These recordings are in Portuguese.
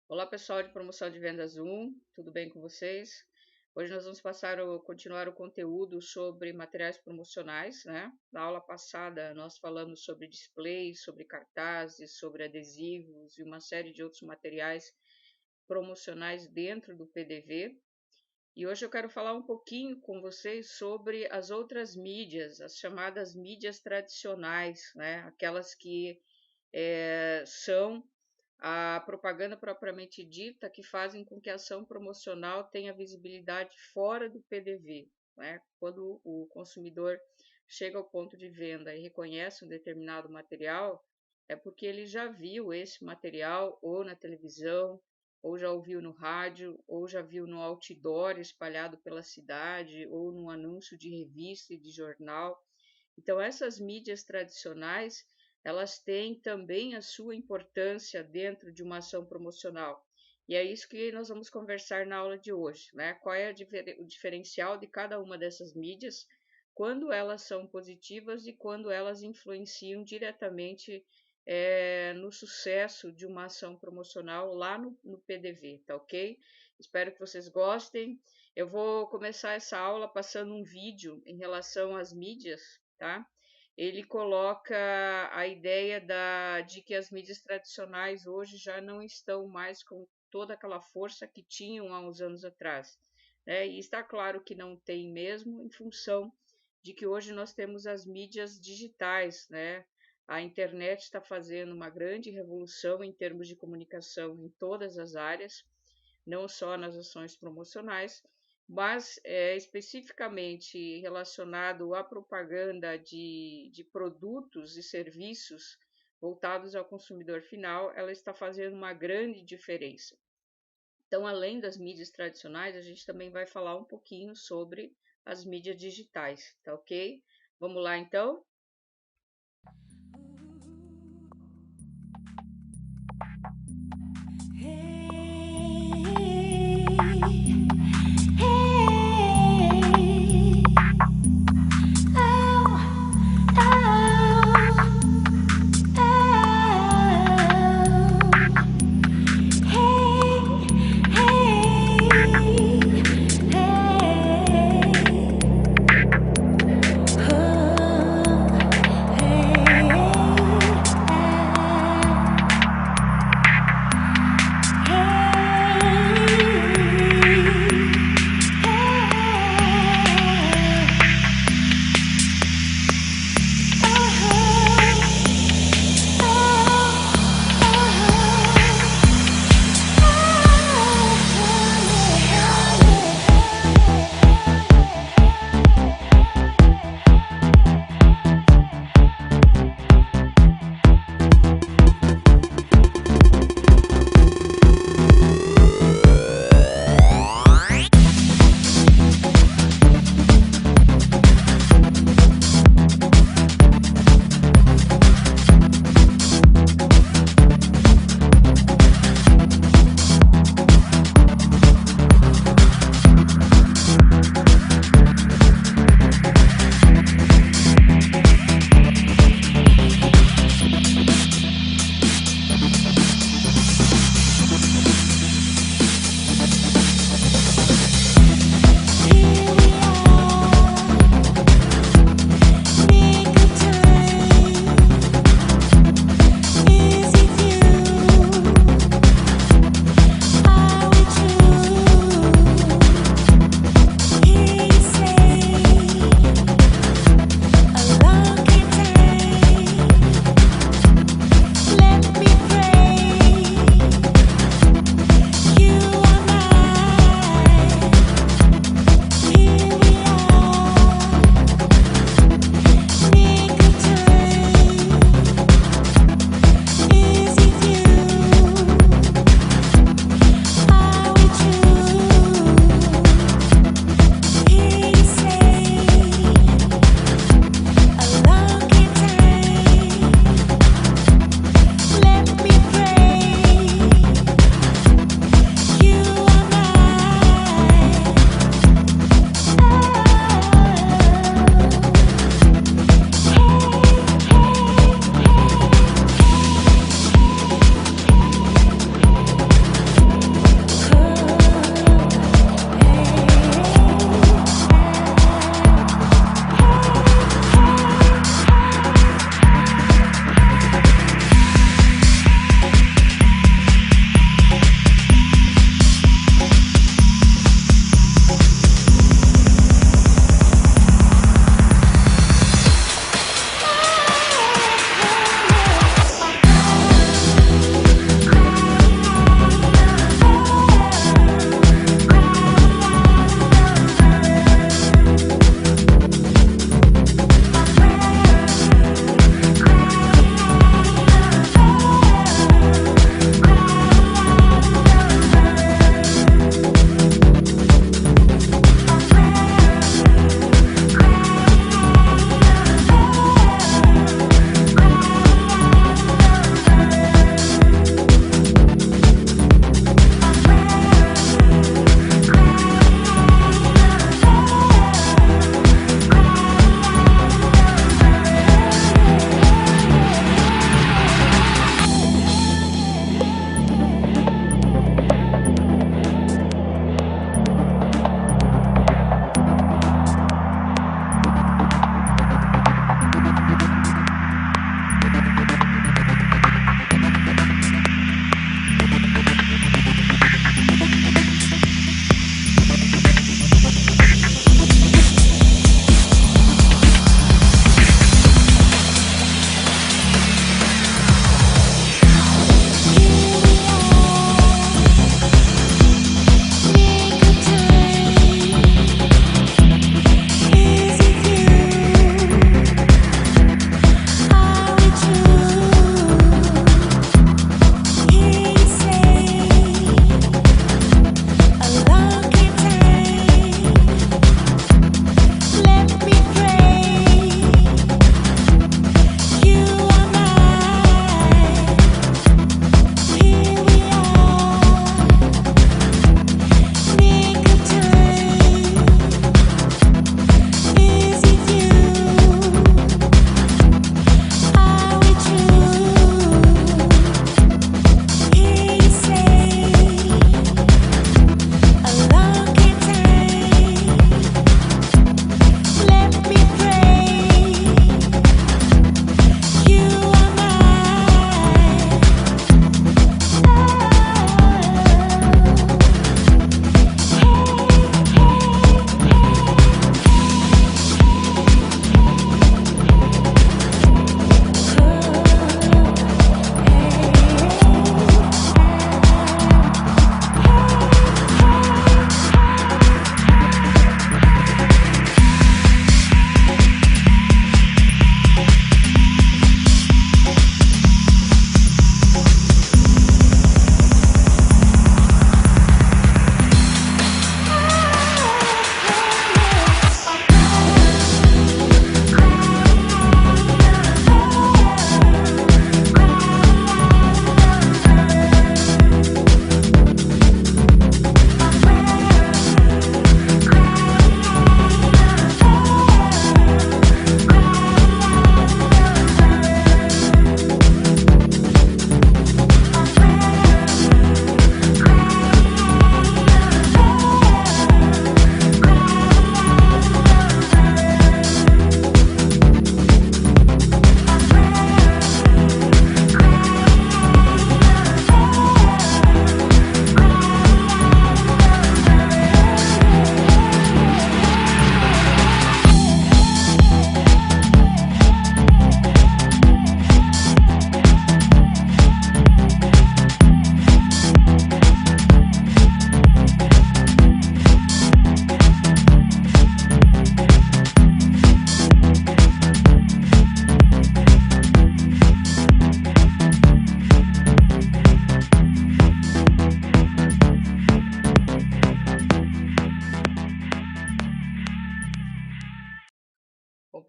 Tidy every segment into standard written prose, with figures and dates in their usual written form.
Olá pessoal de promoção de vendas 1, tudo bem com vocês? Hoje nós vamos continuar o conteúdo sobre materiais promocionais, né? Na aula passada nós falamos sobre displays, sobre cartazes, sobre adesivos e uma série de outros materiais promocionais dentro do PDV. E hoje eu quero falar um pouquinho com vocês sobre as outras mídias, as chamadas mídias tradicionais, né? Aquelas que são a propaganda propriamente dita, que fazem com que a ação promocional tenha visibilidade fora do PDV, né? Quando o consumidor chega ao ponto de venda e reconhece um determinado material, é porque ele já viu esse material ou na televisão, ou já ouviu no rádio, ou já viu no outdoor espalhado pela cidade, ou num anúncio de revista e de jornal. Então, essas mídias tradicionais, elas têm também a sua importância dentro de uma ação promocional. E é isso que nós vamos conversar na aula de hoje, né? Qual é o diferencial de cada uma dessas mídias, quando elas são positivas e quando elas influenciam diretamente no sucesso de uma ação promocional lá no PDV, tá ok? Espero que vocês gostem. Eu vou começar essa aula passando um vídeo em relação às mídias, tá? Ele coloca a ideia de que as mídias tradicionais hoje já não estão mais com toda aquela força que tinham há uns anos atrás, né? E está claro que não tem mesmo, em função de que hoje nós temos as mídias digitais, né? A internet está fazendo uma grande revolução em termos de comunicação em todas as áreas, não só nas ações promocionais, mas especificamente relacionado à propaganda de produtos e serviços voltados ao consumidor final, ela está fazendo uma grande diferença. Então, além das mídias tradicionais, a gente também vai falar um pouquinho sobre as mídias digitais, tá ok? Vamos lá então?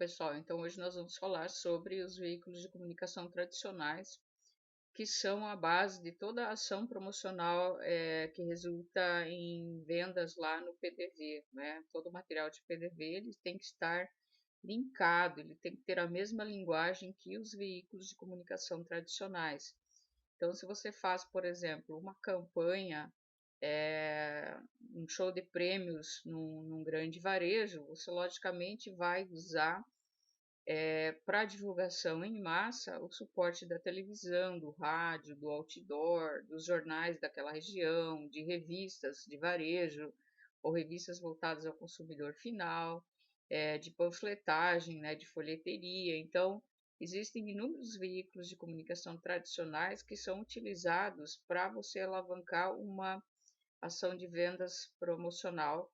pessoal, então hoje nós vamos falar sobre os veículos de comunicação tradicionais, que são a base de toda a ação promocional que resulta em vendas lá no PDV, né? Todo o material de PDV ele tem que estar linkado, ele tem que ter a mesma linguagem que os veículos de comunicação tradicionais. Então, se você faz, por exemplo, uma campanha, um show de prêmios num grande varejo, você logicamente vai usar para divulgação em massa o suporte da televisão, do rádio, do outdoor, dos jornais daquela região, de revistas de varejo ou revistas voltadas ao consumidor final, de panfletagem, né, de folheteria. Então, existem inúmeros veículos de comunicação tradicionais que são utilizados para você alavancar uma ação de vendas promocional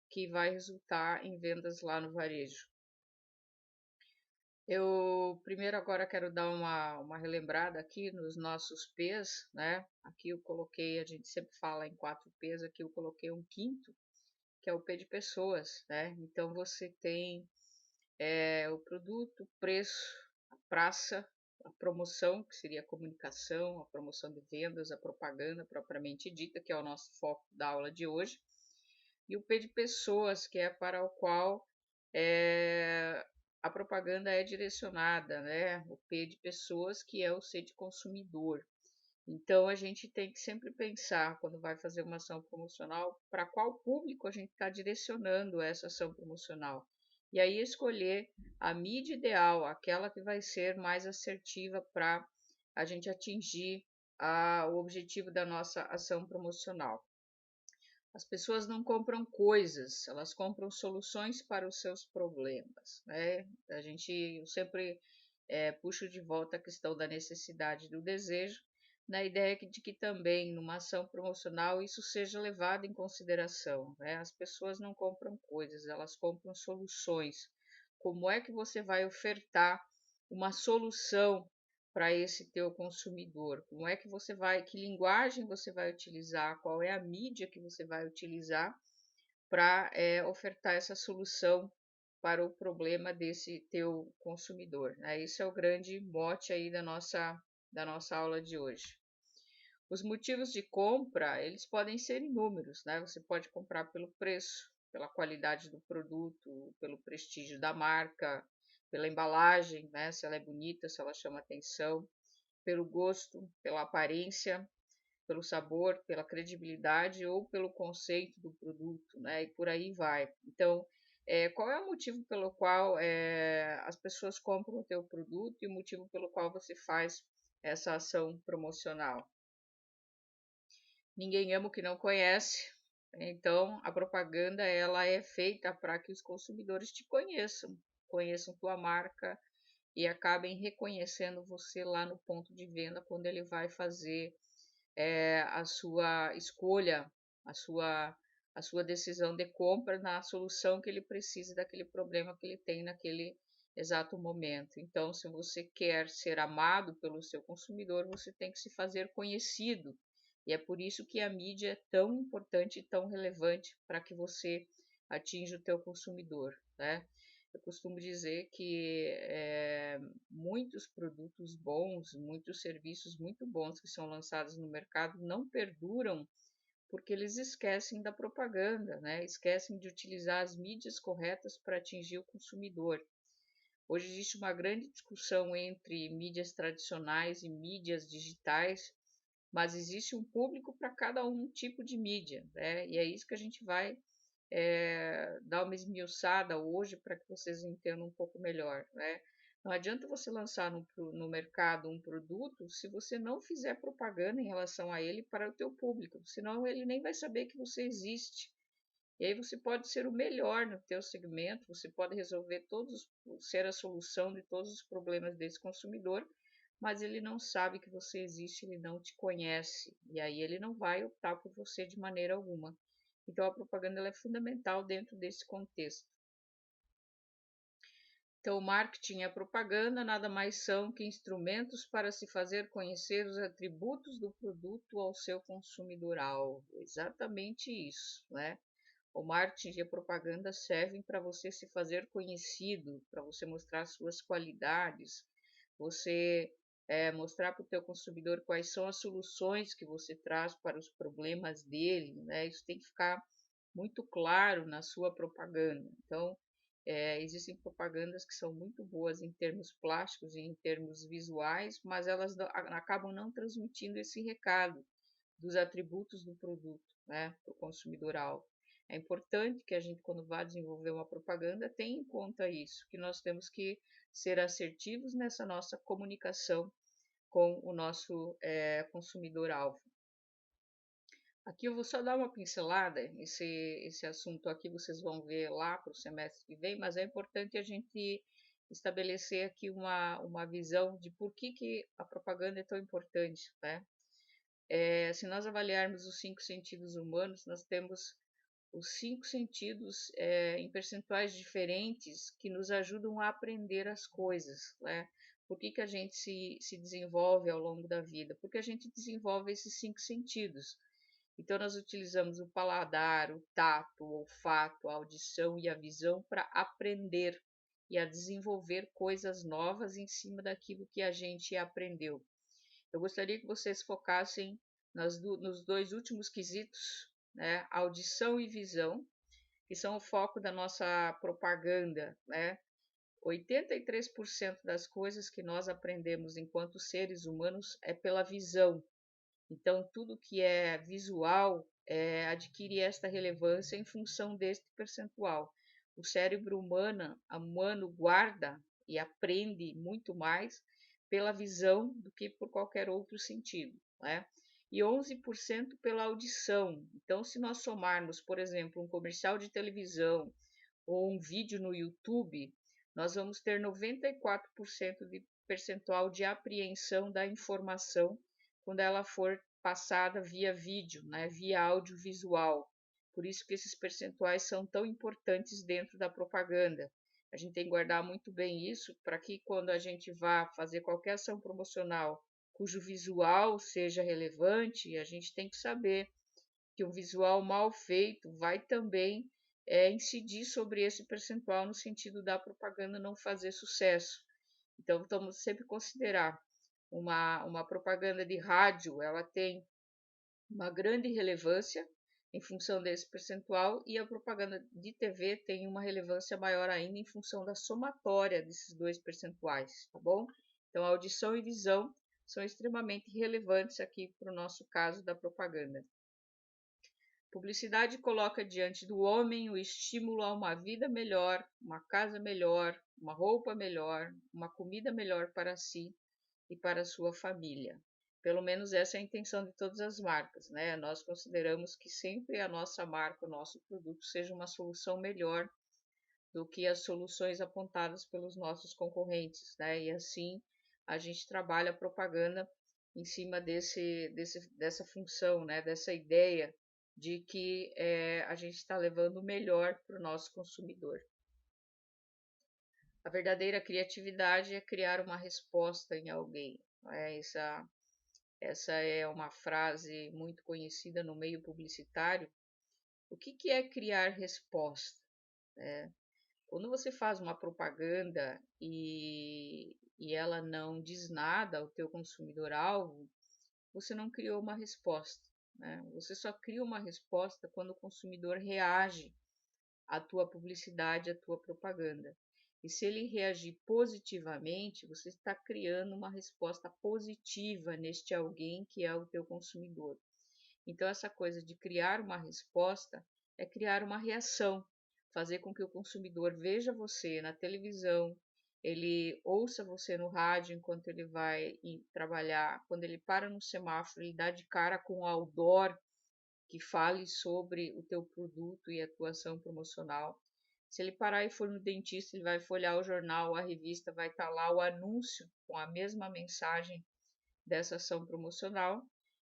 que vai resultar em vendas lá no varejo. Eu primeiro agora quero dar uma relembrada aqui nos nossos P's, né? Aqui eu coloquei, a gente sempre fala em 4 P's, aqui eu coloquei um quinto, que é o P de pessoas, né? Então você tem o produto, o preço, a praça, a promoção, que seria a comunicação, a promoção de vendas, a propaganda propriamente dita, que é o nosso foco da aula de hoje, e o P de pessoas, que é para o qual é, a propaganda é direcionada, né? O P de pessoas, que é o C de consumidor. Então, a gente tem que sempre pensar, quando vai fazer uma ação promocional, para qual público a gente está direcionando essa ação promocional. E aí escolher a mídia ideal, aquela que vai ser mais assertiva para a gente atingir o objetivo da nossa ação promocional. As pessoas não compram coisas, elas compram soluções para os seus problemas, né? Eu sempre puxo de volta a questão da necessidade do desejo, na ideia de que também numa ação promocional isso seja levado em consideração, né? As pessoas não compram coisas, elas compram soluções. Como é que você vai ofertar uma solução para esse teu consumidor? Como é que você vai, que linguagem você vai utilizar, qual é a mídia que você vai utilizar para ofertar essa solução para o problema desse teu consumidor, né? Esse é o grande mote aí da nossa aula de hoje. Os motivos de compra, eles podem ser inúmeros, né? Você pode comprar pelo preço, pela qualidade do produto, pelo prestígio da marca, pela embalagem, né? Se ela é bonita, se ela chama atenção, pelo gosto, pela aparência, pelo sabor, pela credibilidade ou pelo conceito do produto, né? E por aí vai. Então, qual é o motivo pelo qual as pessoas compram o teu produto e o motivo pelo qual você faz essa ação promocional? Ninguém ama o que não conhece. Então, a propaganda ela é feita para que os consumidores te conheçam, conheçam tua marca e acabem reconhecendo você lá no ponto de venda quando ele vai fazer a sua escolha, a sua, a sua decisão de compra na solução que ele precisa daquele problema que ele tem naquele exato momento. Então, se você quer ser amado pelo seu consumidor, você tem que se fazer conhecido. E é por isso que a mídia é tão importante e tão relevante para que você atinja o teu consumidor, né? Eu costumo dizer que muitos produtos bons, muitos serviços muito bons que são lançados no mercado não perduram porque eles esquecem da propaganda, né? Esquecem de utilizar as mídias corretas para atingir o consumidor. Hoje existe uma grande discussão entre mídias tradicionais e mídias digitais, mas existe um público para cada tipo de mídia, né? E é isso que a gente vai dar uma esmiuçada hoje para que vocês entendam um pouco melhor, né? Não adianta você lançar no mercado um produto se você não fizer propaganda em relação a ele para o teu público, senão ele nem vai saber que você existe. E aí você pode ser o melhor no teu segmento, você pode resolver ser a solução de todos os problemas desse consumidor, mas ele não sabe que você existe, ele não te conhece, e aí ele não vai optar por você de maneira alguma. Então, a propaganda ela é fundamental dentro desse contexto. Então, o marketing e a propaganda nada mais são que instrumentos para se fazer conhecer os atributos do produto ao seu consumidor-alvo. Exatamente isso, né? O marketing e a propaganda servem para você se fazer conhecido, para você mostrar suas qualidades, você mostrar para o teu consumidor quais são as soluções que você traz para os problemas dele, né? Isso tem que ficar muito claro na sua propaganda. Então, existem propagandas que são muito boas em termos plásticos e em termos visuais, mas elas acabam não transmitindo esse recado dos atributos do produto, né, para o consumidor-alvo. É importante que a gente, quando vai desenvolver uma propaganda, tenha em conta isso, que nós temos que ser assertivos nessa nossa comunicação com o nosso consumidor-alvo. Aqui eu vou só dar uma pincelada, esse assunto aqui vocês vão ver lá para o semestre que vem, mas é importante a gente estabelecer aqui uma visão de por que a propaganda é tão importante, né? Se nós avaliarmos os 5 sentidos humanos, nós temos os 5 sentidos em percentuais diferentes que nos ajudam a aprender as coisas, né? Por que a gente se desenvolve ao longo da vida? Porque a gente desenvolve esses 5 sentidos. Então, nós utilizamos o paladar, o tato, o olfato, a audição e a visão para aprender e a desenvolver coisas novas em cima daquilo que a gente aprendeu. Eu gostaria que vocês focassem nos 2 últimos quesitos, né? Audição e visão, que são o foco da nossa propaganda, né? 83% das coisas que nós aprendemos enquanto seres humanos é pela visão. Então, tudo que é visual adquire esta relevância em função deste percentual. O cérebro humano guarda e aprende muito mais pela visão do que por qualquer outro sentido, né? E 11% pela audição. Então, se nós somarmos, por exemplo, um comercial de televisão ou um vídeo no YouTube, nós vamos ter 94% de percentual de apreensão da informação quando ela for passada via vídeo, né, via audiovisual. Por isso que esses percentuais são tão importantes dentro da propaganda. A gente tem que guardar muito bem isso para que quando a gente vá fazer qualquer ação promocional cujo visual seja relevante, a gente tem que saber que um visual mal feito vai também incidir sobre esse percentual no sentido da propaganda não fazer sucesso. Então, vamos sempre considerar uma propaganda de rádio, ela tem uma grande relevância em função desse percentual e a propaganda de TV tem uma relevância maior ainda em função da somatória desses 2 percentuais, tá bom? Então, audição e visão são extremamente relevantes aqui para o nosso caso da propaganda. Publicidade coloca diante do homem o estímulo a uma vida melhor, uma casa melhor, uma roupa melhor, uma comida melhor para si e para a sua família. Pelo menos essa é a intenção de todas as marcas, né? Nós consideramos que sempre a nossa marca, o nosso produto, seja uma solução melhor do que as soluções apontadas pelos nossos concorrentes, né? E assim a gente trabalha a propaganda em cima dessa função, né? Dessa ideia de que a gente está levando o melhor para o nosso consumidor. A verdadeira criatividade é criar uma resposta em alguém. Essa é uma frase muito conhecida no meio publicitário. O que é criar resposta? Quando você faz uma propaganda e ela não diz nada ao teu consumidor-alvo, você não criou uma resposta, né? Você só cria uma resposta quando o consumidor reage à tua publicidade, à tua propaganda. E se ele reagir positivamente, você está criando uma resposta positiva neste alguém que é o teu consumidor. Então, essa coisa de criar uma resposta é criar uma reação, fazer com que o consumidor veja você na televisão, ele ouça você no rádio enquanto ele vai trabalhar, quando ele para no semáforo, ele dá de cara com o outdoor que fale sobre o teu produto e a tua ação promocional. Se ele parar e for no dentista, ele vai folhear o jornal, a revista, vai estar lá o anúncio com a mesma mensagem dessa ação promocional.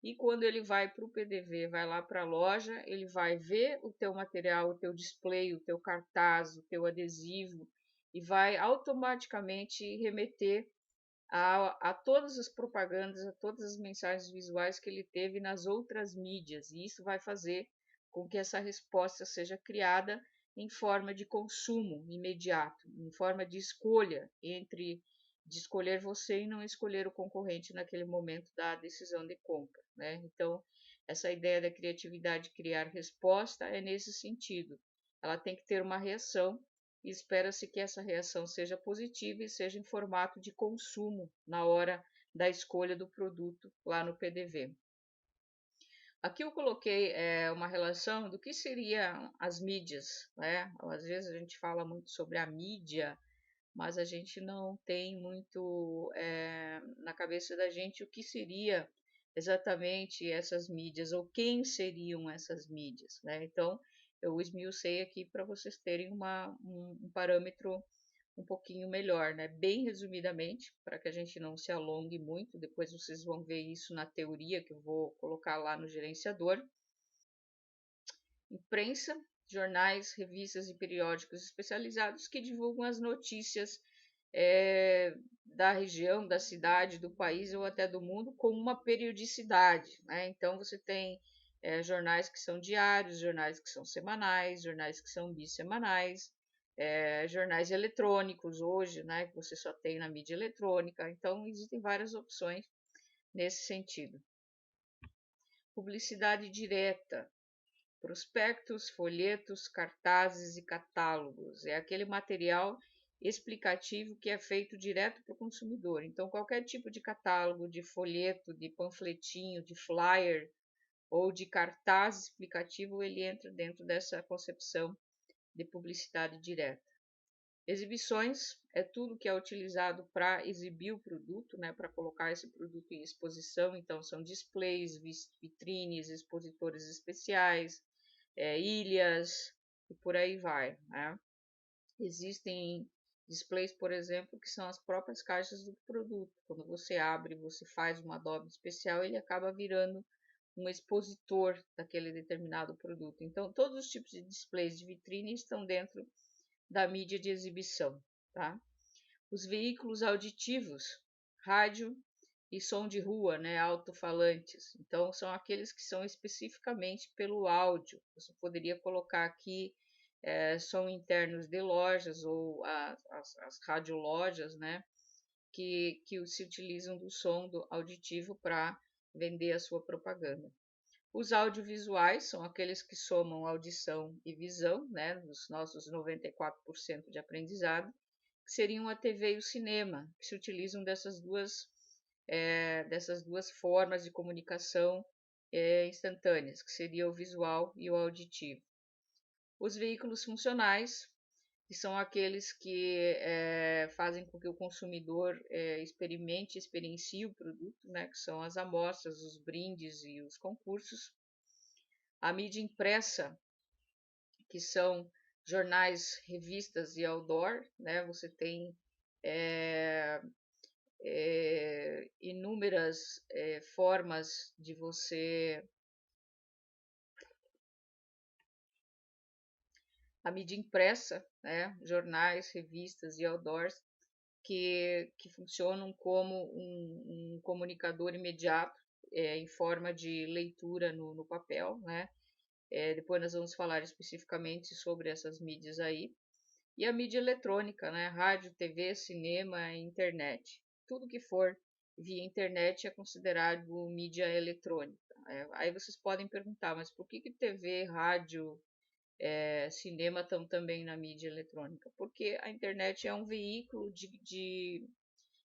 E quando ele vai para o PDV, vai lá para a loja, ele vai ver o teu material, o teu display, o teu cartaz, o teu adesivo e vai automaticamente remeter a todas as propagandas, a todas as mensagens visuais que ele teve nas outras mídias. E isso vai fazer com que essa resposta seja criada em forma de consumo imediato, em forma de escolha de escolher você e não escolher o concorrente naquele momento da decisão de compra, né? Então, essa ideia da criatividade criar resposta é nesse sentido. Ela tem que ter uma reação e espera-se que essa reação seja positiva e seja em formato de consumo na hora da escolha do produto lá no PDV. Aqui eu coloquei uma relação do que seriam as mídias, né? Às vezes a gente fala muito sobre a mídia, mas a gente não tem muito na cabeça da gente o que seria exatamente essas mídias ou quem seriam essas mídias, né? Então, eu esmiucei aqui para vocês terem um parâmetro um pouquinho melhor, né? Bem resumidamente, para que a gente não se alongue muito, depois vocês vão ver isso na teoria que eu vou colocar lá no gerenciador. Imprensa, jornais, revistas e periódicos especializados que divulgam as notícias da região, da cidade, do país ou até do mundo com uma periodicidade, né? Então você tem jornais que são diários, jornais que são semanais, jornais que são bissemanais, jornais eletrônicos hoje, né? Que você só tem na mídia eletrônica. Então existem várias opções nesse sentido. Publicidade direta, prospectos, folhetos, cartazes e catálogos. É aquele material explicativo que é feito direto para o consumidor. Então, qualquer tipo de catálogo, de folheto, de panfletinho, de flyer ou de cartaz explicativo, ele entra dentro dessa concepção de publicidade direta. Exibições é tudo que é utilizado para exibir o produto, né, para colocar esse produto em exposição. Então, são displays, vitrines, expositores especiais, ilhas e por aí vai, né? Existem displays, por exemplo, que são as próprias caixas do produto. Quando você abre, você faz uma dobra especial, ele acaba virando um expositor daquele determinado produto. Então, todos os tipos de displays de vitrine estão dentro da mídia de exibição, tá? Os veículos auditivos, rádio e som de rua, né, alto-falantes. Então, são aqueles que são especificamente pelo áudio. Você poderia colocar aqui som internos de lojas ou as radiolojas, né, que se utilizam do som do auditivo para vender a sua propaganda. Os audiovisuais são aqueles que somam audição e visão, né, dos nossos 94% de aprendizado, que seriam a TV e o cinema, que se utilizam dessas duas formas de comunicação instantâneas, que seria o visual e o auditivo. Os veículos funcionais, que são aqueles que fazem com que o consumidor experiencie o produto, né, que são as amostras, os brindes e os concursos. A mídia impressa, que são jornais, revistas e outdoor, né? Você tem inúmeras formas de você. A mídia impressa, né? Jornais, revistas e outdoors, que funcionam como um comunicador imediato em forma de leitura no papel, né? Depois nós vamos falar especificamente sobre essas mídias aí. E a mídia eletrônica, né? Rádio, TV, cinema, internet. Tudo que for via internet é considerado mídia eletrônica. Aí vocês podem perguntar, mas por que TV, rádio, cinema estão também na mídia eletrônica? Porque a internet é um veículo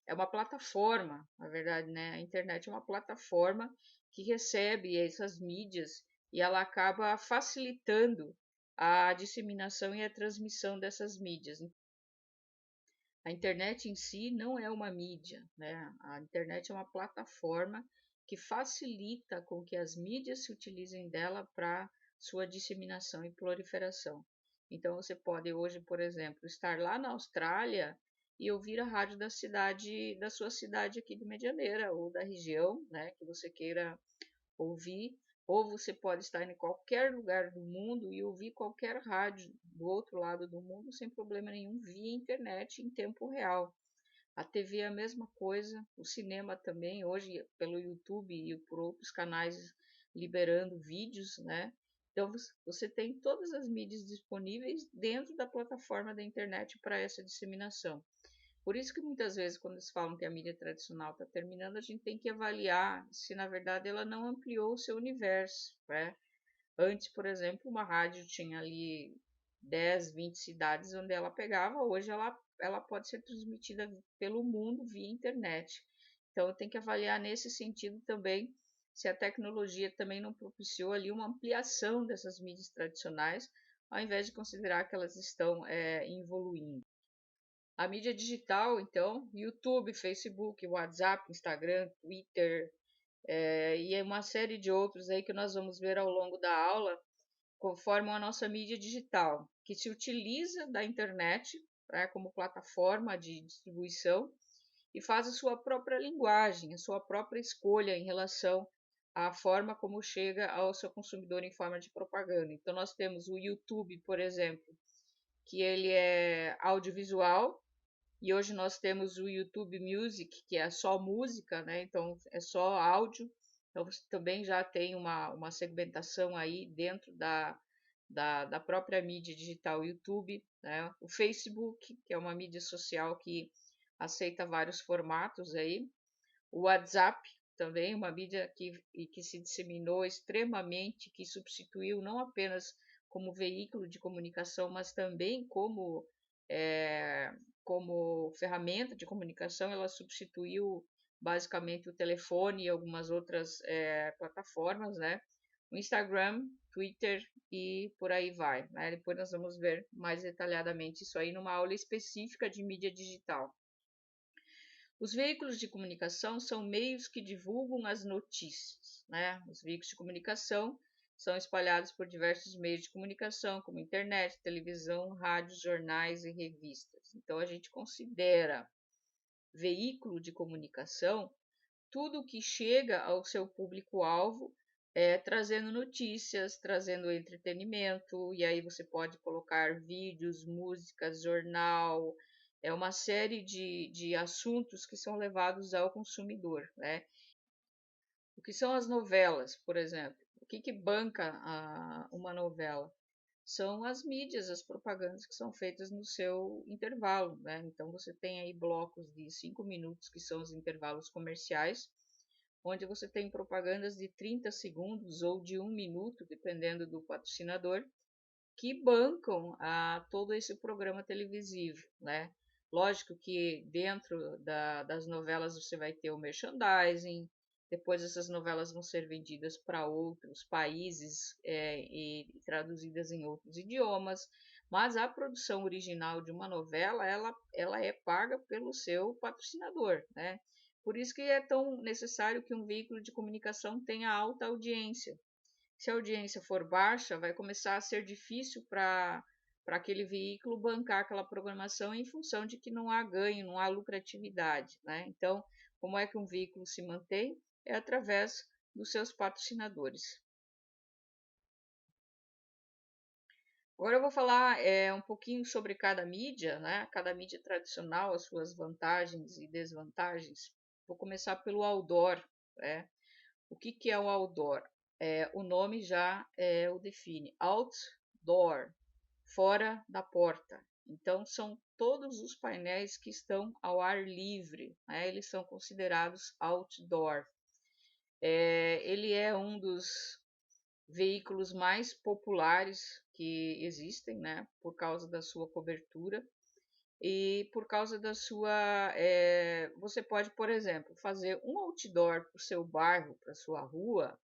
é uma plataforma, na verdade, né? A internet é uma plataforma que recebe essas mídias e ela acaba facilitando a disseminação e a transmissão dessas mídias. A internet em si não é uma mídia, né? A internet é uma plataforma que facilita com que as mídias se utilizem dela para sua disseminação e proliferação. Então você pode hoje, por exemplo, estar lá na Austrália e ouvir a rádio da cidade, da sua cidade aqui de Medianeira ou da região, né, que você queira ouvir, ou você pode estar em qualquer lugar do mundo e ouvir qualquer rádio do outro lado do mundo sem problema nenhum via internet em tempo real. A TV é a mesma coisa, o cinema também, hoje pelo YouTube e por outros canais liberando vídeos, né? Então, você tem todas as mídias disponíveis dentro da plataforma da internet para essa disseminação. Por isso que muitas vezes, quando eles falam que a mídia tradicional está terminando, a gente tem que avaliar se, na verdade, ela não ampliou o seu universo, né? Antes, por exemplo, uma rádio tinha ali 10, 20 cidades onde ela pegava, hoje ela pode ser transmitida pelo mundo via internet. Então, tem que avaliar nesse sentido também se a tecnologia também não propiciou ali uma ampliação dessas mídias tradicionais, ao invés de considerar que elas estão evoluindo. A mídia digital, então, YouTube, Facebook, WhatsApp, Instagram, Twitter, e uma série de outros aí que nós vamos ver ao longo da aula, conforme a nossa mídia digital, que se utiliza da internet, né, como plataforma de distribuição e faz a sua própria linguagem, a sua própria escolha em relação à forma como chega ao seu consumidor em forma de propaganda. Então, nós temos o YouTube, por exemplo, que ele é audiovisual, e hoje nós temos o YouTube Music, que é só música, né? Então é só áudio. Então você também já tem uma segmentação aí dentro da própria mídia digital YouTube, né? O Facebook, que é uma mídia social que aceita vários formatos aí. O WhatsApp também, uma mídia que se disseminou extremamente, que substituiu não apenas como veículo de comunicação, mas também é, como ferramenta de comunicação, ela substituiu basicamente o telefone e algumas outras plataformas, né? O Instagram, Twitter e por aí vai, né? Depois nós vamos ver mais detalhadamente isso aí numa aula específica de mídia digital. Os veículos de comunicação são meios que divulgam as notícias, né? Os veículos de comunicação são espalhados por diversos meios de comunicação, como internet, televisão, rádios, jornais e revistas. Então, a gente considera veículo de comunicação tudo que chega ao seu público-alvo, trazendo notícias, trazendo entretenimento, e aí você pode colocar vídeos, músicas, jornal, uma série de assuntos que são levados ao consumidor, né? O que são as novelas, por exemplo? O que banca uma novela? São as mídias, as propagandas que são feitas no seu intervalo, né? Então você tem aí blocos de 5 minutos, que são os intervalos comerciais, onde você tem propagandas de 30 segundos ou de 1 minuto, dependendo do patrocinador, que bancam todo esse programa televisivo, né? Lógico que dentro das novelas você vai ter o merchandising, depois essas novelas vão ser vendidas para outros países e traduzidas em outros idiomas, mas a produção original de uma novela, ela é paga pelo seu patrocinador, né? Por isso que é tão necessário que um veículo de comunicação tenha alta audiência. Se a audiência for baixa, vai começar a ser difícil para aquele veículo bancar aquela programação em função de que não há ganho, não há lucratividade, né? Então, como é que um veículo se mantém? É através dos seus patrocinadores. Agora eu vou falar um pouquinho sobre cada mídia, né? Cada mídia tradicional, as suas vantagens e desvantagens. Vou começar pelo outdoor, né? O que é o outdoor? O nome já o define. Outdoor, fora da porta. Então, são todos os painéis que estão ao ar livre, né? Eles são considerados outdoor. Ele é um dos veículos mais populares que existem, né? Por causa da sua cobertura e por causa da sua. Você pode, por exemplo, fazer um outdoor para o seu bairro, para a sua rua,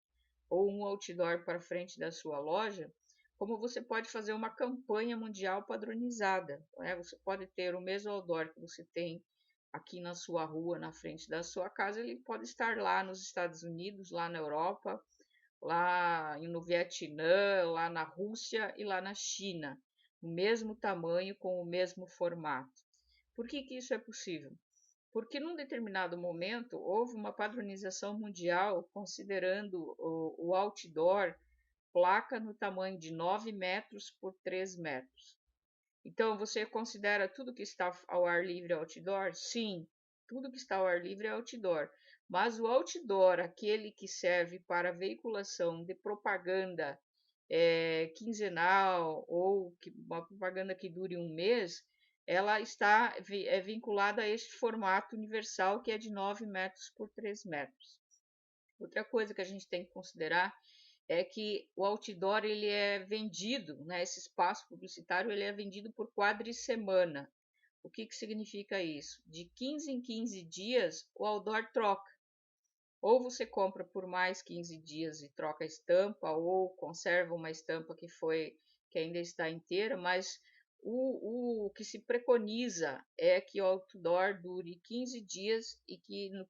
ou um outdoor para frente da sua loja, como você pode fazer uma campanha mundial padronizada, né? Você pode ter o mesmo outdoor que você tem aqui na sua rua, na frente da sua casa, ele pode estar lá nos Estados Unidos, lá na Europa, lá no Vietnã, lá na Rússia e lá na China, o mesmo tamanho, com o mesmo formato. Por que isso é possível? Porque num determinado momento houve uma padronização mundial considerando o outdoor placa no tamanho de 9 metros por 3 metros. Então, você considera tudo que está ao ar livre outdoor? Sim, tudo que está ao ar livre é outdoor. Mas o outdoor, aquele que serve para veiculação de propaganda quinzenal ou uma propaganda que dure um mês, ela é vinculada a este formato universal que é de 9 metros por 3 metros. Outra coisa que a gente tem que considerar é que o outdoor ele é vendido, né, esse espaço publicitário ele é vendido por quadricemana. O que significa isso? De 15 em 15 dias o outdoor troca. Ou você compra por mais 15 dias e troca a estampa, ou conserva uma estampa que ainda está inteira, mas o que se preconiza é que o outdoor dure 15 dias e que no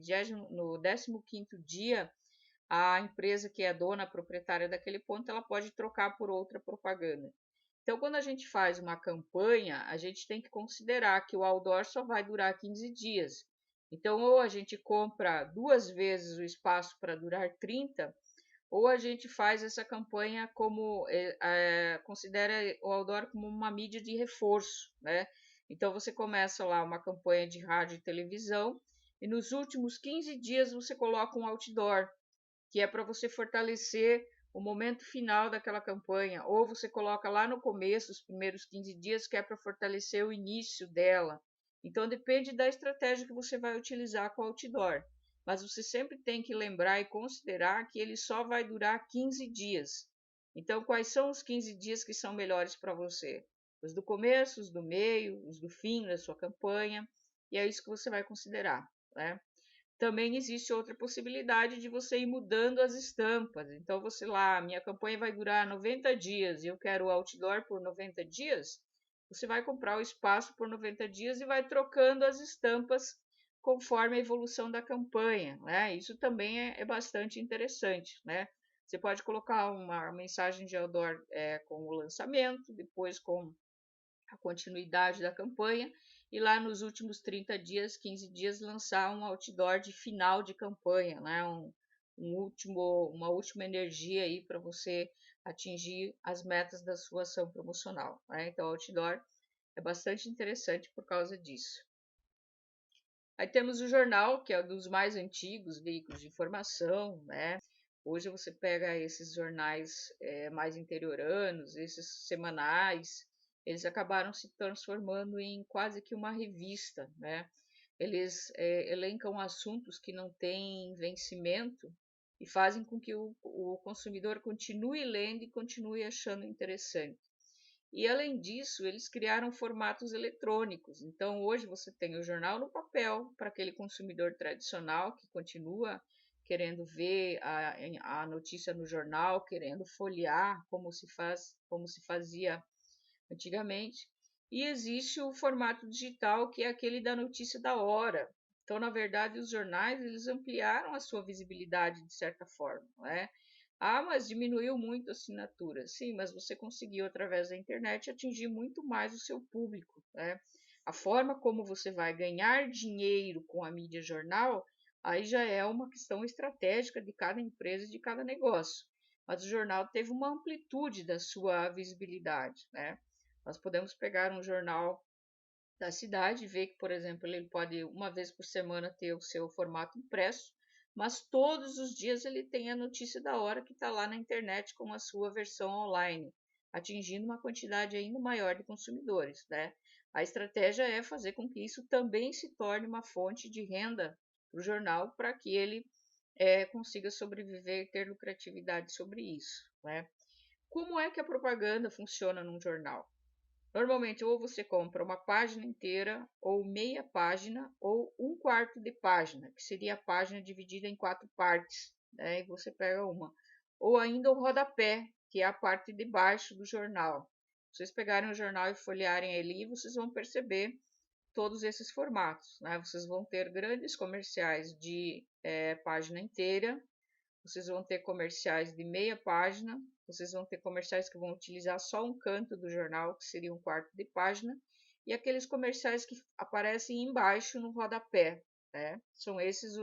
15º dia a empresa que é dona, proprietária daquele ponto, ela pode trocar por outra propaganda. Então, quando a gente faz uma campanha, a gente tem que considerar que o outdoor só vai durar 15 dias. Então, ou a gente compra 2 vezes o espaço para durar 30, ou a gente faz essa campanha como considera o outdoor como uma mídia de reforço, né? Então, você começa lá uma campanha de rádio e televisão, e nos últimos 15 dias você coloca um outdoor, que é para você fortalecer o momento final daquela campanha, ou você coloca lá no começo, os primeiros 15 dias, que é para fortalecer o início dela. Então, depende da estratégia que você vai utilizar com o outdoor. Mas você sempre tem que lembrar e considerar que ele só vai durar 15 dias. Então, quais são os 15 dias que são melhores para você? Os do começo, os do meio, os do fim da sua campanha, e é isso que você vai considerar, né? Também existe outra possibilidade de você ir mudando as estampas. Então, você lá, minha campanha vai durar 90 dias e eu quero o outdoor por 90 dias. Você vai comprar o espaço por 90 dias e vai trocando as estampas conforme a evolução da campanha, né? Isso também é bastante interessante, né? Você pode colocar uma mensagem de outdoor com o lançamento, depois com a continuidade da campanha e lá nos últimos 30 dias, 15 dias, lançar um outdoor de final de campanha, né? Uma última energia aí para você atingir as metas da sua ação promocional, né? Então, o outdoor é bastante interessante por causa disso. Aí temos o jornal, que é um dos mais antigos veículos de informação, né? Hoje você pega esses jornais mais interioranos, esses semanais, eles acabaram se transformando em quase que uma revista, né? Eles elencam assuntos que não têm vencimento e fazem com que o consumidor continue lendo e continue achando interessante. E além disso, eles criaram formatos eletrônicos. Então, hoje você tem o jornal no papel para aquele consumidor tradicional que continua querendo ver a notícia no jornal, querendo folhear como se fazia antigamente. E existe o formato digital, que é aquele da notícia da hora. Então, na verdade, os jornais eles ampliaram a sua visibilidade de certa forma, não é? Ah, mas diminuiu muito a assinatura. Sim, mas você conseguiu, através da internet, atingir muito mais o seu público, né? A forma como você vai ganhar dinheiro com a mídia jornal, aí já é uma questão estratégica de cada empresa e de cada negócio. Mas o jornal teve uma amplitude da sua visibilidade, né? Nós podemos pegar um jornal da cidade e ver que, por exemplo, ele pode uma vez por semana ter o seu formato impresso, mas todos os dias ele tem a notícia da hora que está lá na internet com a sua versão online, atingindo uma quantidade ainda maior de consumidores, né? A estratégia é fazer com que isso também se torne uma fonte de renda para o jornal, para que ele consiga sobreviver e ter lucratividade sobre isso, né? Como é que a propaganda funciona num jornal? Normalmente, ou você compra uma página inteira, ou meia página, ou um quarto de página, que seria a página dividida em 4 partes, né? E você pega uma. Ou ainda o rodapé, que é a parte de baixo do jornal. Se vocês pegarem o jornal e folhearem ali, vocês vão perceber todos esses formatos, né? Vocês vão ter grandes comerciais de página inteira, vocês vão ter comerciais de meia página, vocês vão ter comerciais que vão utilizar só um canto do jornal, que seria um quarto de página, e aqueles comerciais que aparecem embaixo no rodapé, né? São esses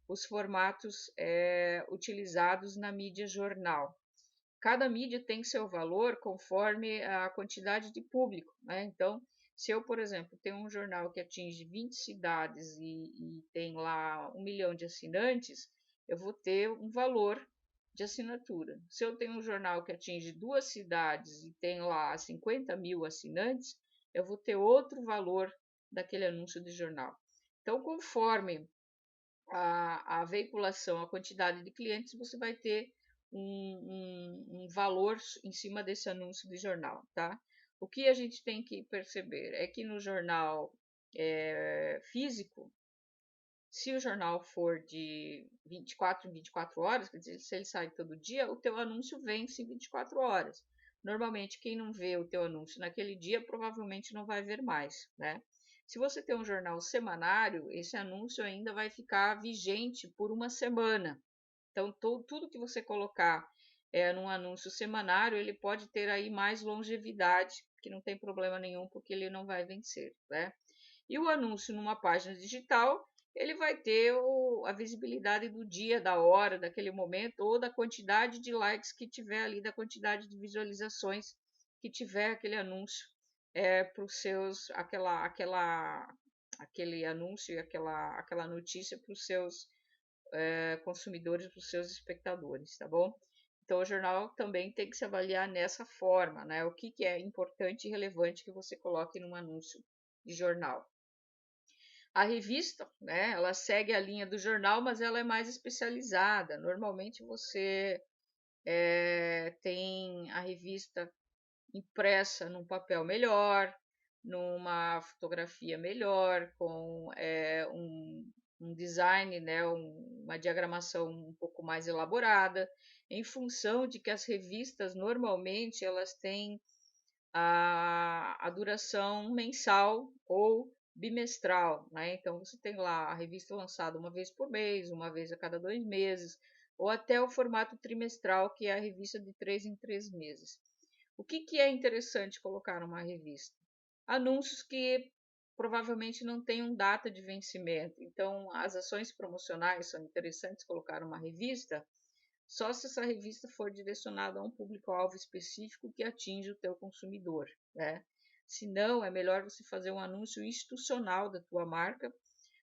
os formatos utilizados na mídia jornal. Cada mídia tem seu valor conforme a quantidade de público, né? Então, se eu, por exemplo, tenho um jornal que atinge 20 cidades e tem lá 1 milhão de assinantes, eu vou ter um valor de assinatura. Se eu tenho um jornal que atinge 2 cidades e tem lá 50 mil assinantes, eu vou ter outro valor daquele anúncio de jornal. Então, conforme a veiculação, a quantidade de clientes, você vai ter um valor em cima desse anúncio de jornal, tá? O que a gente tem que perceber é que no jornal físico, se o jornal for de 24 em 24 horas, quer dizer, se ele sai todo dia, o teu anúncio vence em 24 horas. Normalmente, quem não vê o teu anúncio naquele dia, provavelmente não vai ver mais, né? Se você tem um jornal semanário, esse anúncio ainda vai ficar vigente por uma semana. Então, tudo que você colocar num anúncio semanário, ele pode ter aí mais longevidade, que não tem problema nenhum, porque ele não vai vencer, né? E o anúncio numa página digital, ele vai ter a visibilidade do dia, da hora, daquele momento, ou da quantidade de likes que tiver ali, da quantidade de visualizações que tiver aquele anúncio para os seus, aquele anúncio e aquela notícia para os seus consumidores, para os seus espectadores, tá bom? Então, o jornal também tem que se avaliar nessa forma, né? O que é importante e relevante que você coloque num anúncio de jornal. A revista, né, ela segue a linha do jornal, mas ela é mais especializada. Normalmente você tem a revista impressa num papel melhor, numa fotografia melhor, com um design, né, uma diagramação um pouco mais elaborada, em função de que as revistas normalmente elas têm a duração mensal ou bimestral, né? Então você tem lá a revista lançada uma vez por mês, uma vez a cada 2 meses, ou até o formato trimestral, que é a revista de 3 em 3 meses. O que é interessante colocar numa revista? Anúncios que provavelmente não tenham data de vencimento. Então, as ações promocionais são interessantes colocar numa revista só se essa revista for direcionada a um público-alvo específico que atinge o teu consumidor, né? Se não, é melhor você fazer um anúncio institucional da tua marca,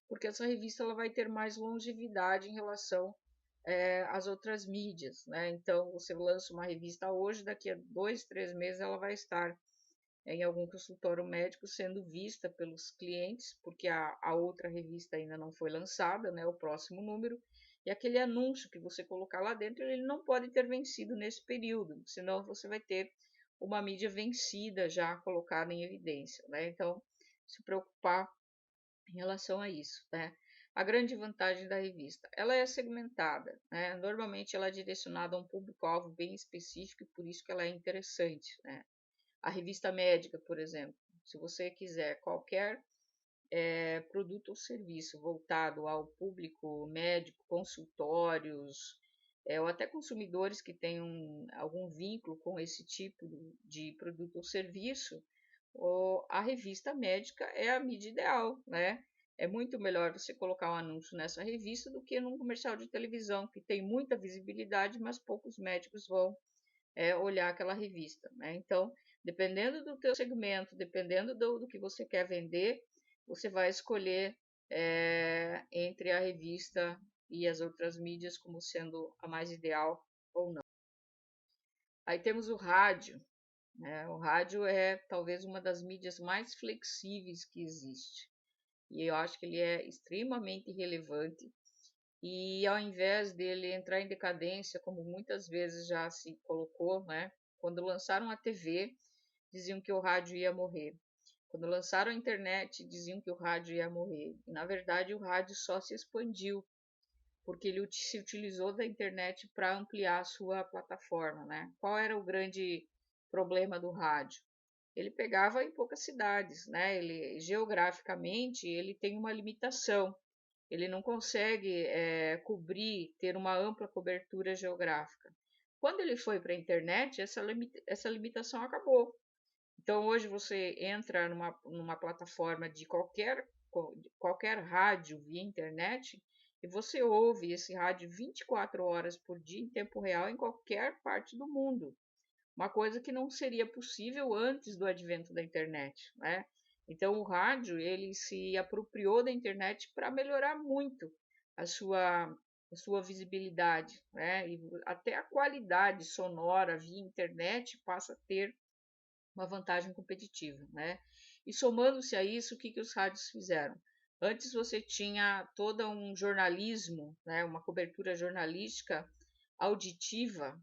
porque essa revista ela vai ter mais longevidade em relação às outras mídias, né? Então, você lança uma revista hoje, daqui a 2, 3 meses ela vai estar em algum consultório médico sendo vista pelos clientes, porque a outra revista ainda não foi lançada, né, o próximo número, e aquele anúncio que você colocar lá dentro, ele não pode ter vencido nesse período, senão você vai ter uma mídia vencida já colocada em evidência, né? Então, se preocupar em relação a isso, né? A grande vantagem da revista, ela é segmentada, né? Normalmente ela é direcionada a um público-alvo bem específico e por isso que ela é interessante, né? A revista médica, por exemplo, se você quiser qualquer produto ou serviço voltado ao público médico, consultórios, ou até consumidores que tenham algum vínculo com esse tipo de produto ou serviço, a revista médica é a mídia ideal, né? É muito melhor você colocar um anúncio nessa revista do que num comercial de televisão, que tem muita visibilidade, mas poucos médicos vão olhar aquela revista, né? Então, dependendo do teu segmento, dependendo do que você quer vender, você vai escolher entre a revista e as outras mídias como sendo a mais ideal ou não. Aí temos o rádio, né? O rádio é talvez uma das mídias mais flexíveis que existe. E eu acho que ele é extremamente relevante. E ao invés dele entrar em decadência, como muitas vezes já se colocou, né? Quando lançaram a TV, diziam que o rádio ia morrer. Quando lançaram a internet, diziam que o rádio ia morrer. E, na verdade, o rádio só se expandiu, porque ele se utilizou da internet para ampliar a sua plataforma, né? Qual era o grande problema do rádio? Ele pegava em poucas cidades, né? Ele geograficamente ele tem uma limitação. Ele não consegue cobrir, ter uma ampla cobertura geográfica. Quando ele foi para a internet, essa limitação acabou. Então, hoje você entra numa plataforma de qualquer rádio via internet e você ouve esse rádio 24 horas por dia em tempo real em qualquer parte do mundo. Uma coisa que não seria possível antes do advento da internet, né? Então, o rádio ele se apropriou da internet para melhorar muito a sua a sua visibilidade, né? E até a qualidade sonora via internet passa a ter uma vantagem competitiva, né? E somando-se a isso, o que os rádios fizeram? Antes você tinha todo um jornalismo, né, uma cobertura jornalística auditiva,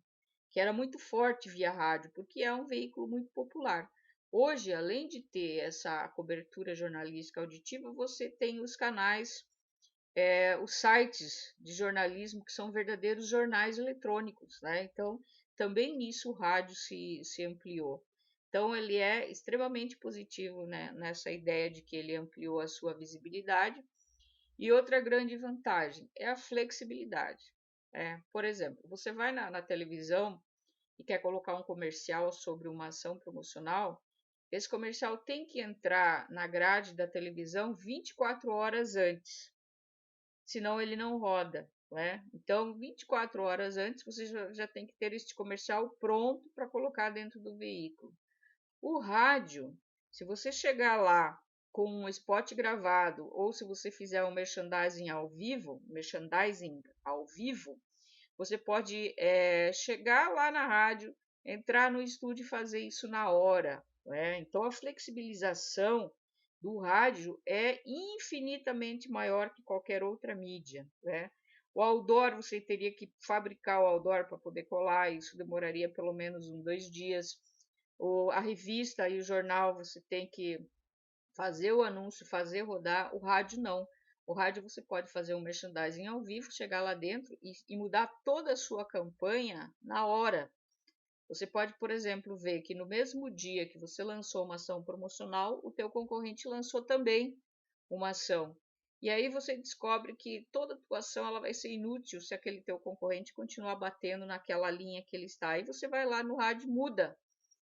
que era muito forte via rádio, porque é um veículo muito popular. Hoje, além de ter essa cobertura jornalística auditiva, você tem os canais, os sites de jornalismo, que são verdadeiros jornais eletrônicos, né? Então, também nisso o rádio se ampliou. Então, ele é extremamente positivo, né, nessa ideia de que ele ampliou a sua visibilidade. E outra grande vantagem é a flexibilidade. Por exemplo, você vai na televisão e quer colocar um comercial sobre uma ação promocional, esse comercial tem que entrar na grade da televisão 24 horas antes, senão ele não roda, né? Então, 24 horas antes, você já tem que ter este comercial pronto para colocar dentro do veículo. O rádio, se você chegar lá com um spot gravado ou se você fizer um merchandising ao vivo, você pode chegar lá na rádio, entrar no estúdio e fazer isso na hora, né? Então, a flexibilização do rádio é infinitamente maior que qualquer outra mídia, né? O outdoor, você teria que fabricar o outdoor para poder colar, isso demoraria pelo menos 2 dias. A revista e o jornal, você tem que fazer o anúncio, fazer rodar. O rádio não. O rádio você pode fazer um merchandising ao vivo, chegar lá dentro e mudar toda a sua campanha na hora. Você pode, por exemplo, ver que no mesmo dia que você lançou uma ação promocional, o teu concorrente lançou também uma ação. E aí você descobre que toda a tua ação ela vai ser inútil se aquele teu concorrente continuar batendo naquela linha que ele está. Aí você vai lá no rádio e muda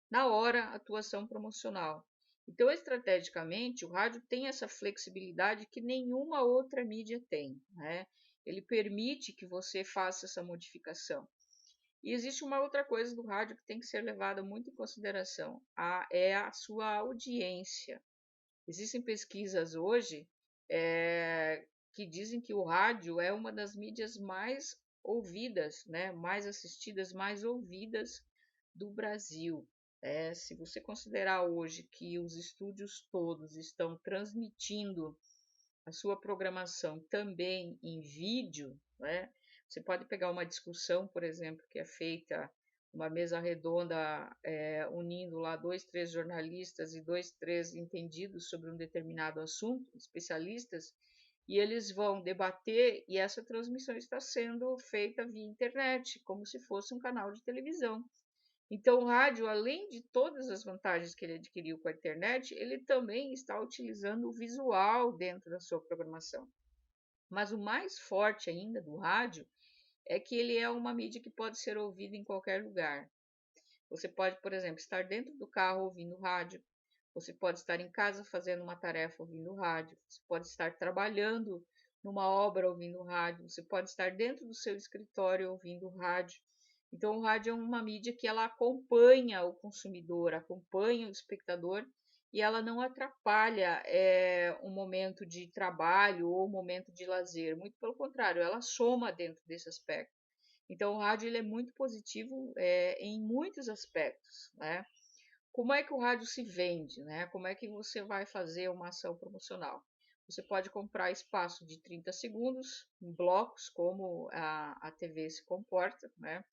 na hora a tua ação promocional. Então, estrategicamente, o rádio tem essa flexibilidade que nenhuma outra mídia tem, né? Ele permite que você faça essa modificação. E existe uma outra coisa do rádio que tem que ser levada muito em consideração, é a sua audiência. Existem pesquisas hoje que dizem que o rádio é uma das mídias mais ouvidas, né? Mais assistidas, mais ouvidas do Brasil. Se você considerar hoje que os estúdios todos estão transmitindo a sua programação também em vídeo, né? Você pode pegar uma discussão, por exemplo, que é feita uma mesa redonda unindo lá 2, 3 jornalistas e 2, 3 entendidos sobre um determinado assunto, especialistas, e eles vão debater e essa transmissão está sendo feita via internet, como se fosse um canal de televisão. Então, o rádio, além de todas as vantagens que ele adquiriu com a internet, ele também está utilizando o visual dentro da sua programação. Mas o mais forte ainda do rádio é que ele é uma mídia que pode ser ouvida em qualquer lugar. Você pode, por exemplo, estar dentro do carro ouvindo rádio, você pode estar em casa fazendo uma tarefa ouvindo rádio, você pode estar trabalhando numa obra ouvindo rádio, você pode estar dentro do seu escritório ouvindo rádio. Então, o rádio é uma mídia que ela acompanha o consumidor, acompanha o espectador e ela não atrapalha um momento de trabalho ou um momento de lazer. Muito pelo contrário, ela soma dentro desse aspecto. Então, o rádio ele é muito positivo em muitos aspectos, né? Como é que o rádio se vende, né? Como é que você vai fazer uma ação promocional? Você pode comprar espaço de 30 segundos em blocos, como a TV se comporta, né?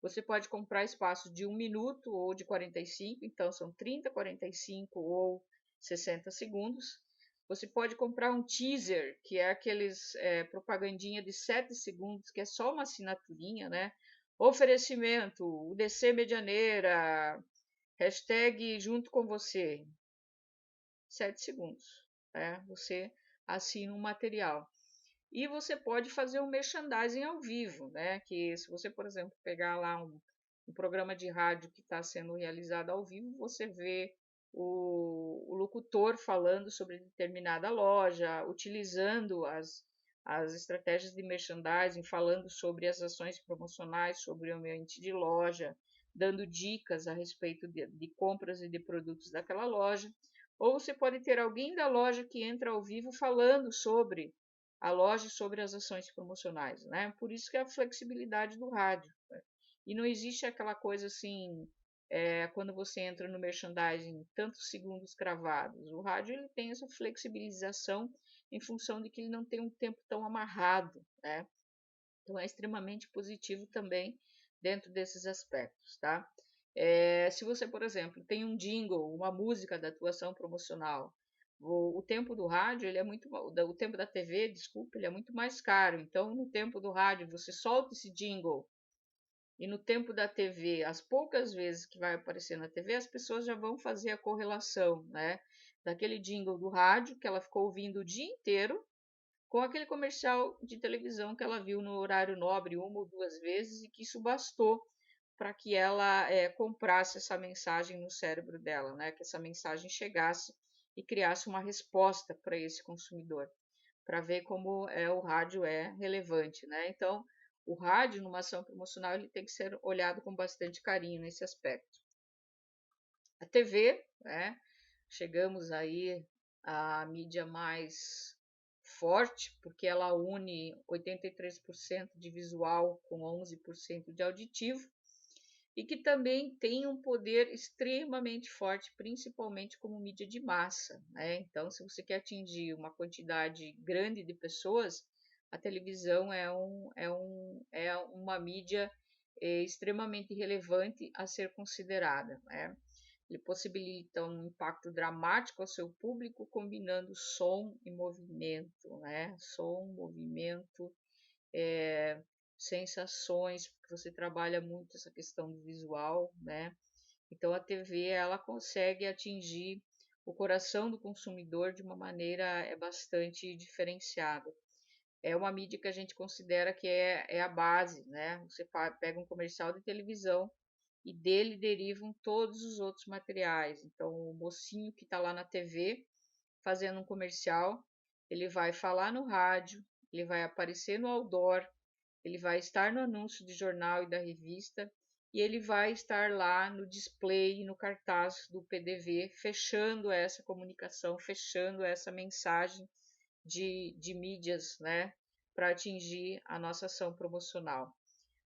Você pode comprar espaço de 1 minuto ou de 45, então são 30, 45 ou 60 segundos. Você pode comprar um teaser, que é aqueles propagandinha de 7 segundos, que é só uma assinaturinha, né? Oferecimento, UDC Medianeira, hashtag junto com você. 7 segundos. Você assina um material. E você pode fazer um merchandising ao vivo, né? Que se você, por exemplo, pegar lá um programa de rádio que está sendo realizado ao vivo, você vê o locutor falando sobre determinada loja, utilizando as estratégias de merchandising, falando sobre as ações promocionais, sobre o ambiente de loja, dando dicas a respeito de compras e de produtos daquela loja. Ou você pode ter alguém da loja que entra ao vivo falando sobre aloje sobre as ações promocionais, né? Por isso que é a flexibilidade do rádio, né? E não existe aquela coisa assim, quando você entra no merchandising, tantos segundos cravados. O rádio ele tem essa flexibilização em função de que ele não tem um tempo tão amarrado, né? Então é extremamente positivo também dentro desses aspectos, tá? Se você, por exemplo, tem um jingle, uma música da atuação promocional, o tempo do rádio, ele é muito, o tempo da TV, desculpa, ele é muito mais caro. Então, no tempo do rádio, você solta esse jingle e no tempo da TV, as poucas vezes que vai aparecer na TV, as pessoas já vão fazer a correlação, né? Daquele jingle do rádio que ela ficou ouvindo o dia inteiro com aquele comercial de televisão que ela viu no horário nobre uma ou duas vezes e que isso bastou para que ela comprasse essa mensagem no cérebro dela, né? Que essa mensagem chegasse e criasse uma resposta para esse consumidor, para ver como o rádio é relevante, né? Então, o rádio, numa ação promocional, ele tem que ser olhado com bastante carinho nesse aspecto. A TV, né? Chegamos aí à mídia mais forte, porque ela une 83% de visual com 11% de auditivo, e que também tem um poder extremamente forte, principalmente como mídia de massa, né? Então, se você quer atingir uma quantidade grande de pessoas, a televisão é uma mídia extremamente relevante a ser considerada, né? Ele possibilita um impacto dramático ao seu público, combinando som e movimento, né? Som, movimento, é, sensações, porque você trabalha muito essa questão do visual, né? Então a TV ela consegue atingir o coração do consumidor de uma maneira bastante diferenciada. É uma mídia que a gente considera que é a base, né? Você pega um comercial de televisão e dele derivam todos os outros materiais. Então, o mocinho que está lá na TV fazendo um comercial, ele vai falar no rádio, ele vai aparecer no outdoor, ele vai estar no anúncio de jornal e da revista, e ele vai estar lá no display, no cartaz do PDV, fechando essa comunicação, fechando essa mensagem de mídias, né, para atingir a nossa ação promocional.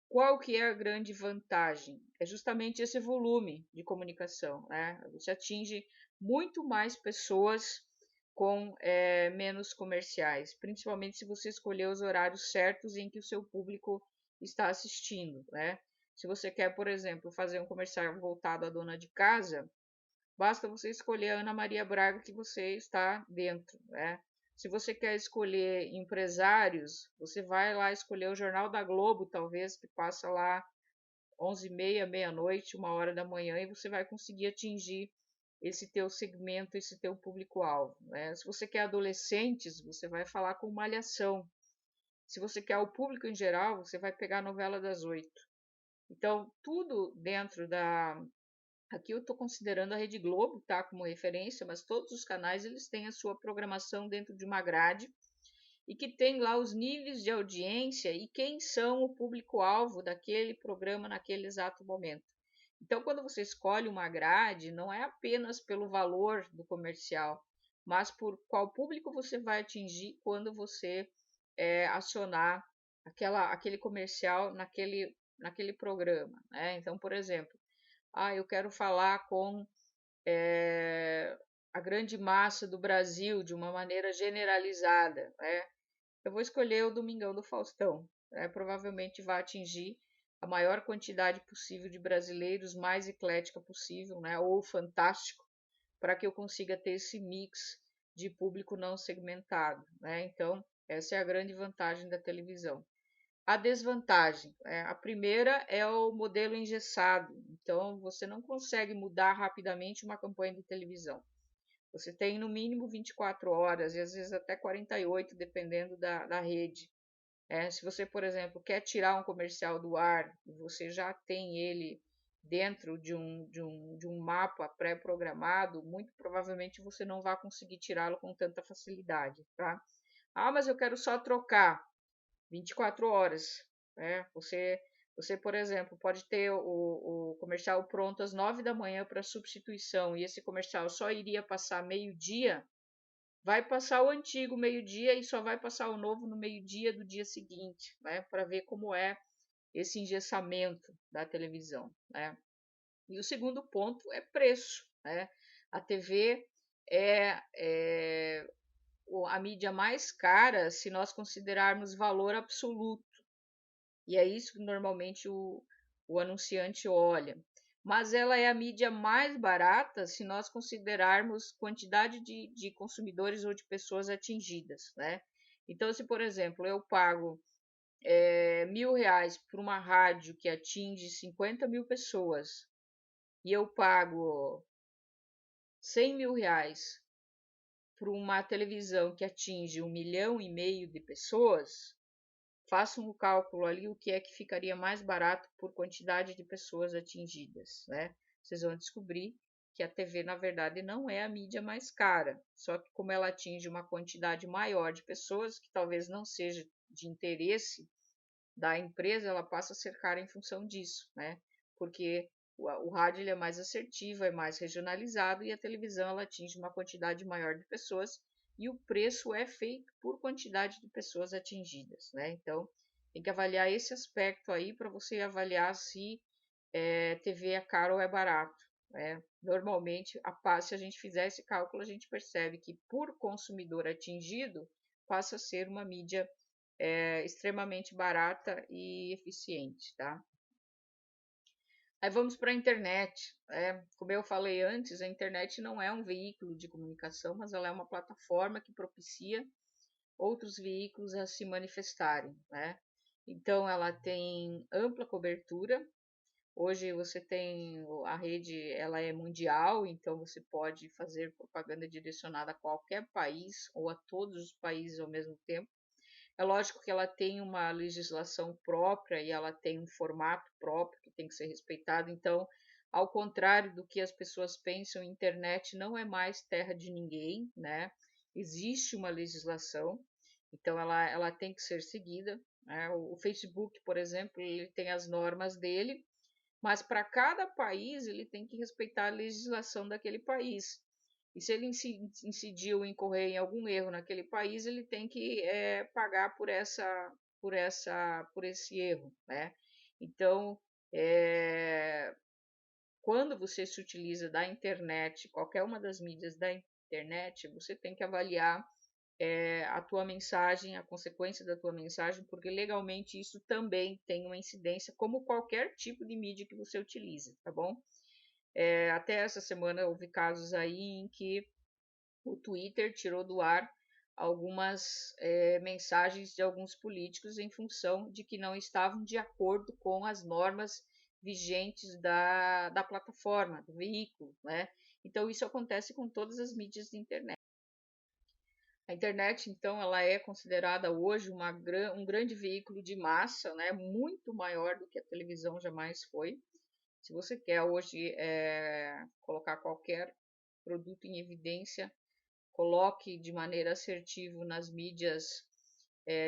Qual que é a grande vantagem? É justamente esse volume de comunicação, né? Você atinge muito mais pessoas com menos comerciais, principalmente se você escolher os horários certos em que o seu público está assistindo, né? Se você quer, por exemplo, fazer um comercial voltado à dona de casa, basta você escolher a Ana Maria Braga que você está dentro, né? Se você quer escolher empresários, você vai lá escolher o Jornal da Globo, talvez, que passa lá 11h30, meia-noite, 1h da manhã, e você vai conseguir atingir esse teu segmento, esse teu público-alvo, né? Se você quer adolescentes, você vai falar com Malhação. Se você quer o público em geral, você vai pegar a novela das 8. Então, tudo dentro da... Aqui eu estou considerando a Rede Globo, tá, como referência, mas todos os canais eles têm a sua programação dentro de uma grade e que tem lá os níveis de audiência e quem são o público-alvo daquele programa naquele exato momento. Então, quando você escolhe uma grade, não é apenas pelo valor do comercial, mas por qual público você vai atingir quando você acionar aquele comercial naquele programa, né? Então, por exemplo, eu quero falar com a grande massa do Brasil de uma maneira generalizada, né? Eu vou escolher o Domingão do Faustão, né? Provavelmente vai atingir a maior quantidade possível de brasileiros, mais eclética possível, né? Ou Fantástico, para que eu consiga ter esse mix de público não segmentado, né? Então, essa é a grande vantagem da televisão. A desvantagem, a primeira é o modelo engessado, então você não consegue mudar rapidamente uma campanha de televisão. Você tem no mínimo 24 horas e às vezes até 48, dependendo da rede. Se você, por exemplo, quer tirar um comercial do ar e você já tem ele dentro de um mapa pré-programado, muito provavelmente você não vai conseguir tirá-lo com tanta facilidade, tá? Mas eu quero só trocar. 24 horas, né? Você, por exemplo, pode ter o comercial pronto às 9 da manhã para substituição e esse comercial só iria passar meio-dia, vai passar o antigo meio-dia e só vai passar o novo no meio-dia do dia seguinte, né? Para ver como é esse engessamento da televisão, né? E o segundo ponto é preço, né? A TV é a mídia mais cara se nós considerarmos valor absoluto. E é isso que normalmente o anunciante olha. Mas ela é a mídia mais barata se nós considerarmos quantidade de consumidores ou de pessoas atingidas, né? Então, se, por exemplo, eu pago R$ 1.000 por uma rádio que atinge 50 mil pessoas e eu pago R$ 100.000 por uma televisão que atinge 1,5 milhão de pessoas, faça um cálculo ali o que é que ficaria mais barato por quantidade de pessoas atingidas, né? Vocês vão descobrir que a TV, na verdade, não é a mídia mais cara, só que como ela atinge uma quantidade maior de pessoas, que talvez não seja de interesse da empresa, ela passa a ser cara em função disso, né? Porque o rádio ele é mais assertivo, é mais regionalizado e a televisão ela atinge uma quantidade maior de pessoas e o preço é feito por quantidade de pessoas atingidas, né? Então tem que avaliar esse aspecto aí para você avaliar se TV é caro ou é barato, né? Normalmente, se a gente fizer esse cálculo, a gente percebe que por consumidor atingido passa a ser uma mídia extremamente barata e eficiente, tá? Aí vamos para a internet. Como eu falei antes, a internet não é um veículo de comunicação, mas ela é uma plataforma que propicia outros veículos a se manifestarem, né? Então, ela tem ampla cobertura. Hoje você tem a rede, ela é mundial, então você pode fazer propaganda direcionada a qualquer país ou a todos os países ao mesmo tempo. É lógico que ela tem uma legislação própria e ela tem um formato próprio que tem que ser respeitado. Então, ao contrário do que as pessoas pensam, a internet não é mais terra de ninguém, né? Existe uma legislação, então ela tem que ser seguida, né? O Facebook, por exemplo, ele tem as normas dele, mas para cada país ele tem que respeitar a legislação daquele país. E se ele incidiu em incorrer em algum erro naquele país, ele tem que pagar por esse erro, né? Então, quando você se utiliza da internet, qualquer uma das mídias da internet, você tem que avaliar a tua mensagem, a consequência da tua mensagem, porque legalmente isso também tem uma incidência, como qualquer tipo de mídia que você utiliza, tá bom? Até essa semana houve casos aí em que o Twitter tirou do ar algumas mensagens de alguns políticos em função de que não estavam de acordo com as normas vigentes da plataforma, do veículo, né? Então, isso acontece com todas as mídias de internet. A internet, então, ela é considerada hoje um grande veículo de massa, né? Muito maior do que a televisão jamais foi. Se você quer hoje colocar qualquer produto em evidência, coloque de maneira assertiva nas mídias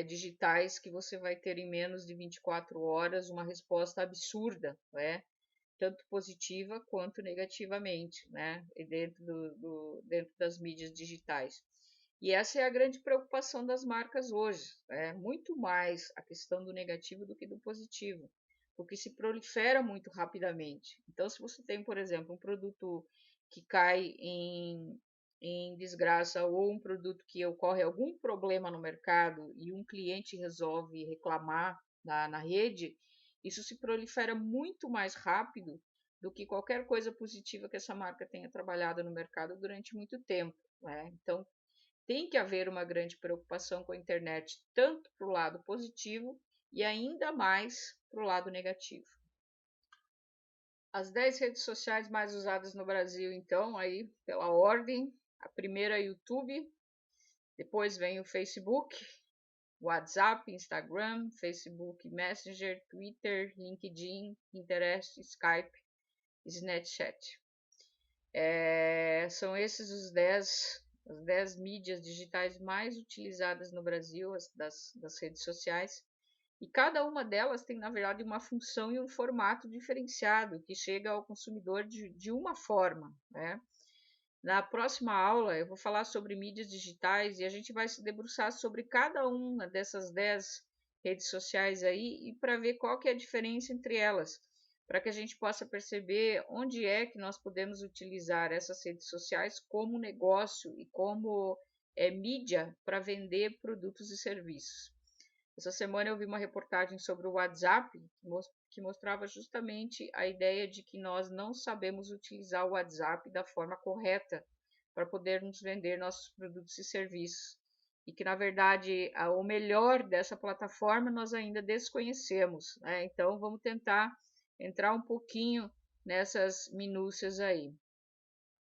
digitais que você vai ter em menos de 24 horas uma resposta absurda, né? Tanto positiva quanto negativamente, né? Dentro das mídias digitais. E essa é a grande preocupação das marcas hoje, muito mais a questão do negativo do que do positivo, porque se prolifera muito rapidamente. Então, se você tem, por exemplo, um produto que cai em desgraça ou um produto que ocorre algum problema no mercado e um cliente resolve reclamar na rede, isso se prolifera muito mais rápido do que qualquer coisa positiva que essa marca tenha trabalhado no mercado durante muito tempo, né? Então, tem que haver uma grande preocupação com a internet, tanto para o lado positivo e ainda mais para o lado negativo. As 10 redes sociais mais usadas no Brasil, então, aí pela ordem, a primeira é YouTube, depois vem o Facebook, WhatsApp, Instagram, Facebook Messenger, Twitter, LinkedIn, Pinterest, Skype e Snapchat. São esses as 10 mídias digitais mais utilizadas no Brasil, das redes sociais. E cada uma delas tem, na verdade, uma função e um formato diferenciado que chega ao consumidor de uma forma, né? Na próxima aula, eu vou falar sobre mídias digitais e a gente vai se debruçar sobre cada uma dessas 10 redes sociais aí e para ver qual que é a diferença entre elas, para que a gente possa perceber onde é que nós podemos utilizar essas redes sociais como negócio e como mídia para vender produtos e serviços. Essa semana eu vi uma reportagem sobre o WhatsApp que mostrava justamente a ideia de que nós não sabemos utilizar o WhatsApp da forma correta para podermos vender nossos produtos e serviços. E que, na verdade, o melhor dessa plataforma nós ainda desconhecemos, né? Então, vamos tentar entrar um pouquinho nessas minúcias aí.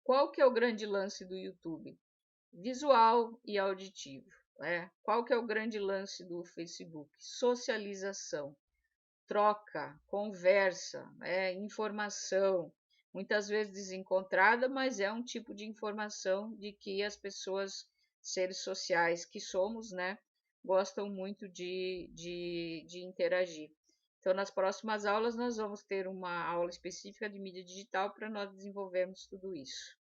Qual que é o grande lance do YouTube? Visual e auditivo. Qual que é o grande lance do Facebook? Socialização, troca, conversa, informação, muitas vezes desencontrada, mas é um tipo de informação de que as pessoas, seres sociais que somos, né, gostam muito de interagir. Então, nas próximas aulas, nós vamos ter uma aula específica de mídia digital para nós desenvolvermos tudo isso.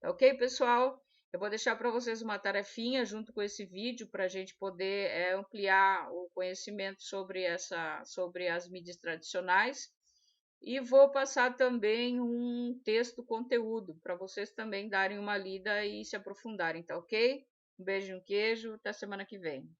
Tá ok, pessoal? Eu vou deixar para vocês uma tarefinha junto com esse vídeo para a gente poder ampliar o conhecimento sobre as mídias tradicionais. E vou passar também um texto conteúdo para vocês também darem uma lida e se aprofundarem, tá ok? Um beijo e um queijo, até semana que vem.